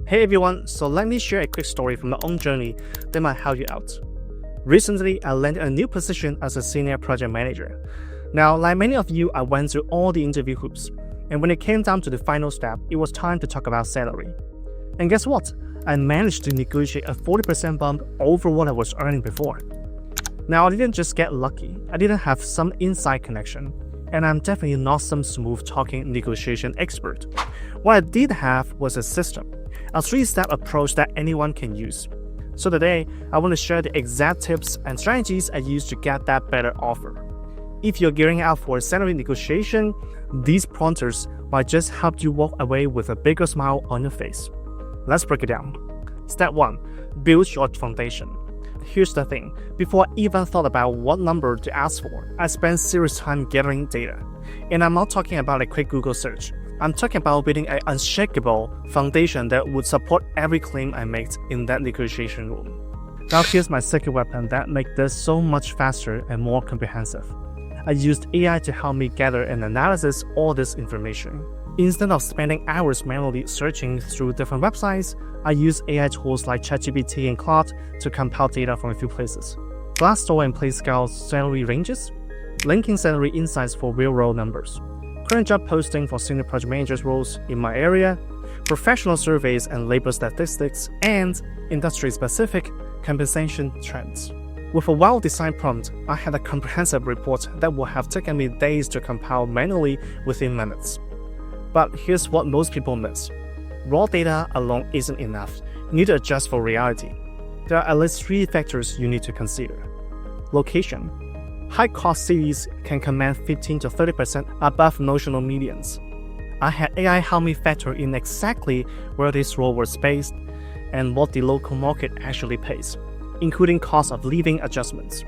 Hey everyone, so let me share a quick story from my own journey that might help you out. Recently, I landed a new position as a senior project manager. Now, like many of you, I went through all the interview hoops, and when it came down to the final step, it was time to talk about salary. And guess what? I managed to negotiate a 40% bump over what I was earning before. Now, I didn't just get lucky, I didn't have some inside connection, and I'm definitely not some smooth talking negotiation expert. What I did have was a system. A 3-step approach that anyone can use. So today, I want to share the exact tips and strategies I use to get that better offer. If you're gearing out for a salary negotiation, these pointers might just help you walk away with a bigger smile on your face. Let's break it down. Step 1. Build your foundation. Here's the thing, before I even thought about what number to ask for, I spent serious time gathering data. And I'm not talking about a quick Google search. I'm talking about building an unshakable foundation that would support every claim I make in that negotiation room. Now here's my second weapon that makes this so much faster and more comprehensive. I used AI to help me gather and analyze all this information. Instead of spending hours manually searching through different websites, I use AI tools like ChatGPT and Claude to compile data from a few places. Glassdoor and PlayScale salary ranges, linking salary insights for real-world numbers, current job posting for senior project managers roles in my area, professional surveys and labor statistics, and industry-specific compensation trends. With a well-designed prompt, I had a comprehensive report that would have taken me days to compile manually within minutes. But here's what most people miss. Raw data alone isn't enough. You need to adjust for reality. There are at least 3 factors you need to consider. Location. High-cost cities can command 15 to 30% above national medians. I had AI help me factor in exactly where this role was based and what the local market actually pays, including cost of living adjustments.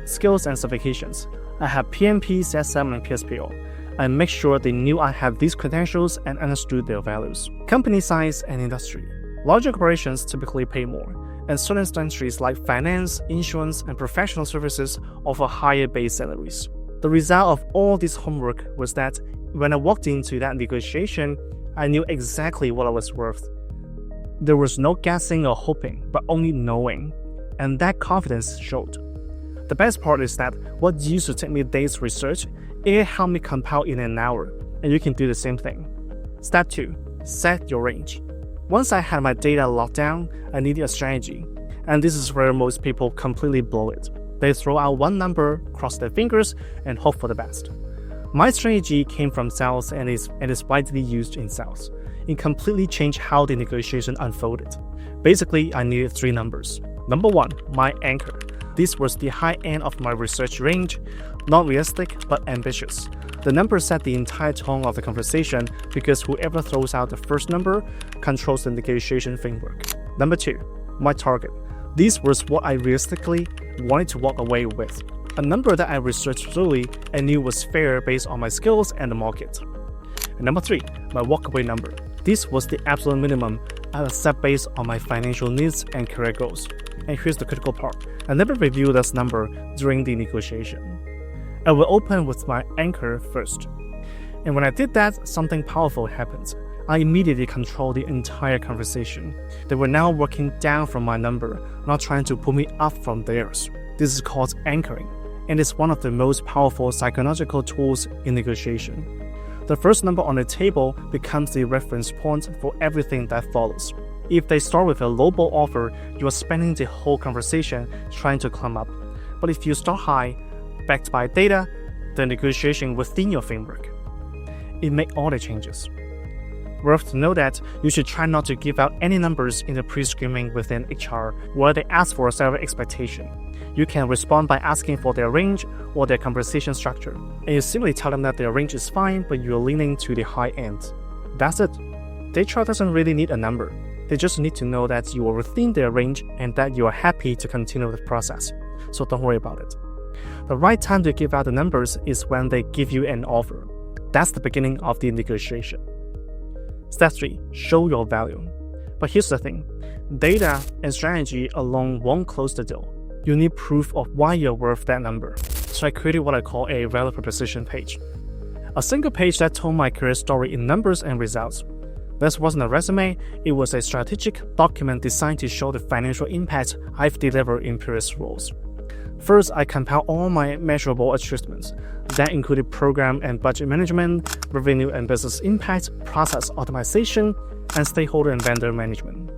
Skills and certifications. I have PMP, CSM, and PSPO. I make sure they knew I have these credentials and understood their values. Company size and industry. Larger corporations typically pay more, and certain industries like finance, insurance, and professional services offer higher base salaries. The result of all this homework was that when I walked into that negotiation, I knew exactly what I was worth. There was no guessing or hoping, but only knowing, and that confidence showed. The best part is that what used to take me days to research, it helped me compile in an hour, and you can do the same thing. Step 2. Set your range. Once I had my data locked down, I needed a strategy, and this is where most people completely blow it. They throw out one number, cross their fingers, and hope for the best. My strategy came from sales and is widely used in sales. It completely changed how the negotiation unfolded. Basically, I needed 3 numbers. Number 1, my anchor. This was the high end of my research range, not realistic but ambitious. The number set the entire tone of the conversation because whoever throws out the first number controls the negotiation framework. Number 2, my target. This was what I realistically wanted to walk away with. A number that I researched thoroughly and knew was fair based on my skills and the market. And number 3, my walkaway number. This was the absolute minimum I would set based on my financial needs and career goals. And here's the critical part. I never reviewed this number during the negotiation. I will open with my anchor first. And when I did that, something powerful happened. I immediately controlled the entire conversation. They were now working down from my number, not trying to pull me up from theirs. This is called anchoring, and it's one of the most powerful psychological tools in negotiation. The first number on the table becomes the reference point for everything that follows. If they start with a lowball offer, you are spending the whole conversation trying to climb up. But if you start high, backed by data, the negotiation within your framework, it makes all the changes. Worth to know that you should try not to give out any numbers in the pre-screening within HR where they ask for a salary expectation. You can respond by asking for their range or their compensation structure, and you simply tell them that their range is fine but you're leaning to the high end. That's it. The HR doesn't really need a number. They just need to know that you are within their range and that you are happy to continue the process. So don't worry about it. The right time to give out the numbers is when they give you an offer. That's the beginning of the negotiation. Step 3. Show your value. But here's the thing. Data and strategy alone won't close the deal. You need proof of why you're worth that number. So I created what I call a value proposition page. A single page that told my career story in numbers and results. This wasn't a resume, it was a strategic document designed to show the financial impact I've delivered in previous roles. First, I compiled all my measurable achievements. That included program and budget management, revenue and business impact, process optimization, and stakeholder and vendor management.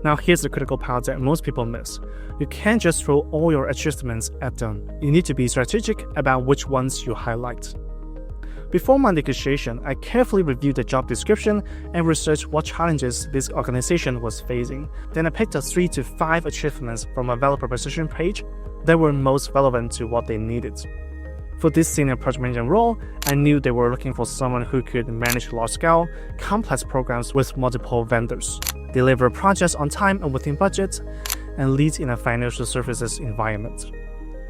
Now here's the critical part that most people miss. You can't just throw all your achievements at them. You need to be strategic about which ones you highlight. Before my negotiation, I carefully reviewed the job description and researched what challenges this organization was facing. Then I picked up 3 to 5 achievements from a value proposition page that were most relevant to what they needed. For this senior project manager role, I knew they were looking for someone who could manage large-scale, complex programs with multiple vendors, deliver projects on time and within budget, and lead in a financial services environment.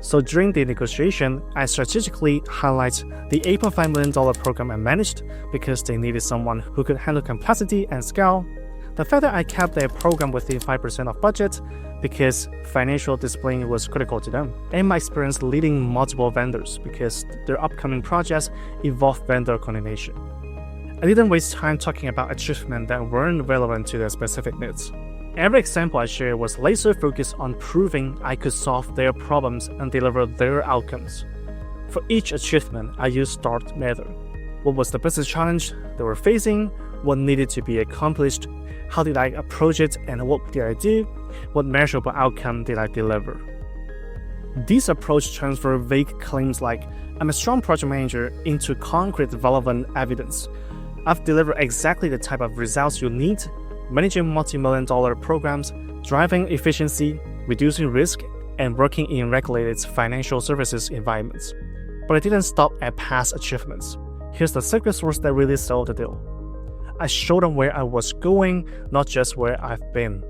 So during the negotiation, I strategically highlight the $8.5 million program I managed because they needed someone who could handle complexity and scale. The fact that I kept their program within 5% of budget because financial discipline was critical to them. And my experience leading multiple vendors because their upcoming projects involve vendor coordination. I didn't waste time talking about achievements that weren't relevant to their specific needs. Every example I shared was laser focused on proving I could solve their problems and deliver their outcomes. For each achievement, I used START method. What was the business challenge they were facing? What needed to be accomplished? How did I approach it and what did I do? What measurable outcome did I deliver? This approach transfers vague claims like, I'm a strong project manager into concrete relevant evidence. I've delivered exactly the type of results you need, managing multi-million-dollar programs, driving efficiency, reducing risk, and working in regulated financial services environments. But I didn't stop at past achievements. Here's the secret sauce that really sold the deal. I showed them where I was going, not just where I've been.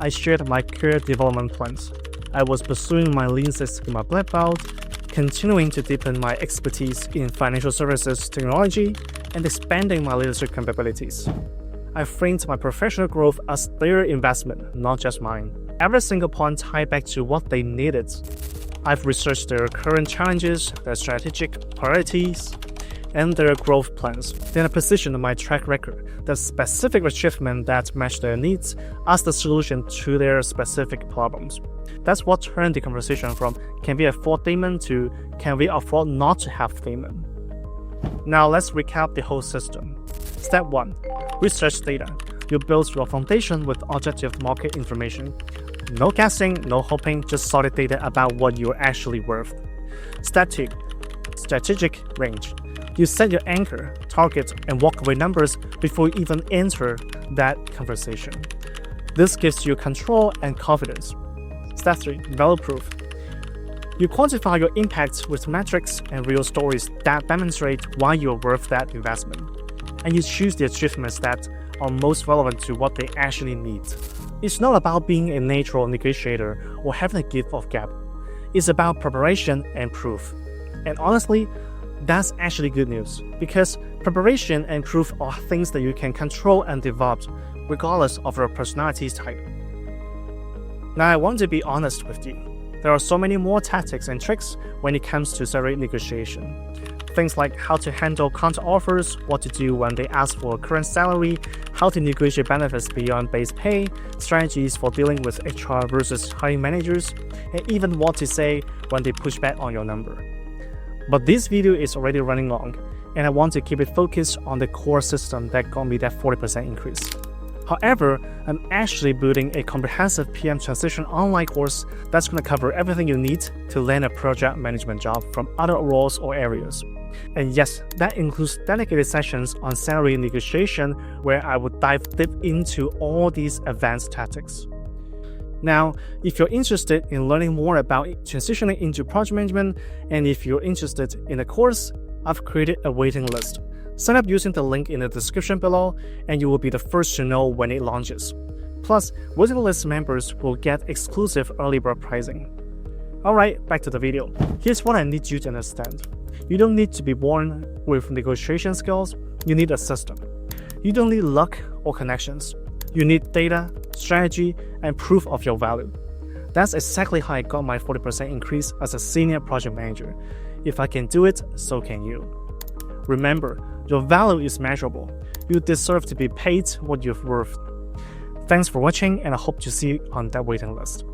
I shared my career development plans. I was pursuing my Lean Six Sigma Black Belt, continuing to deepen my expertise in financial services technology, and expanding my leadership capabilities. I framed my professional growth as their investment, not just mine. Every single point tied back to what they needed. I've researched their current challenges, their strategic priorities, and their growth plans. Then I positioned my track record, the specific achievement that matched their needs, as the solution to their specific problems. That's what turned the conversation from can we afford Damon to can we afford not to have Damon. Now let's recap the whole system. Step 1. Research data. You build your foundation with objective market information. No guessing, no hoping, just solid data about what you're actually worth. Step 2. Strategic range. You set your anchor, target, and walkaway numbers before you even enter that conversation. This gives you control and confidence. Step 3. Value proof. You quantify your impact with metrics and real stories that demonstrate why you're worth that investment. And you choose the achievements that are most relevant to what they actually need. It's not about being a natural negotiator or having a gift of gab. It's about preparation and proof. And honestly, that's actually good news because preparation and proof are things that you can control and develop regardless of your personality type. Now I want to be honest with you. There are so many more tactics and tricks when it comes to salary negotiation. Things like how to handle counter offers, what to do when they ask for a current salary, how to negotiate benefits beyond base pay, strategies for dealing with HR versus hiring managers, and even what to say when they push back on your number. But this video is already running long, and I want to keep it focused on the core system that got me that 40% increase. However, I'm actually building a comprehensive PM transition online course that's going to cover everything you need to land a project management job from other roles or areas. And yes, that includes dedicated sessions on salary negotiation where I would dive deep into all these advanced tactics. Now, if you're interested in learning more about transitioning into project management, and if you're interested in the course, I've created a waiting list. Sign up using the link in the description below, and you will be the first to know when it launches. Plus, waiting list members will get exclusive early bird pricing. Alright, back to the video. Here's what I need you to understand. You don't need to be born with negotiation skills, you need a system. You don't need luck or connections. You need data, strategy, and proof of your value. That's exactly how I got my 40% increase as a senior project manager. If I can do it, so can you. Remember, your value is measurable. You deserve to be paid what you're worth. Thanks for watching, and I hope to see you on that waiting list.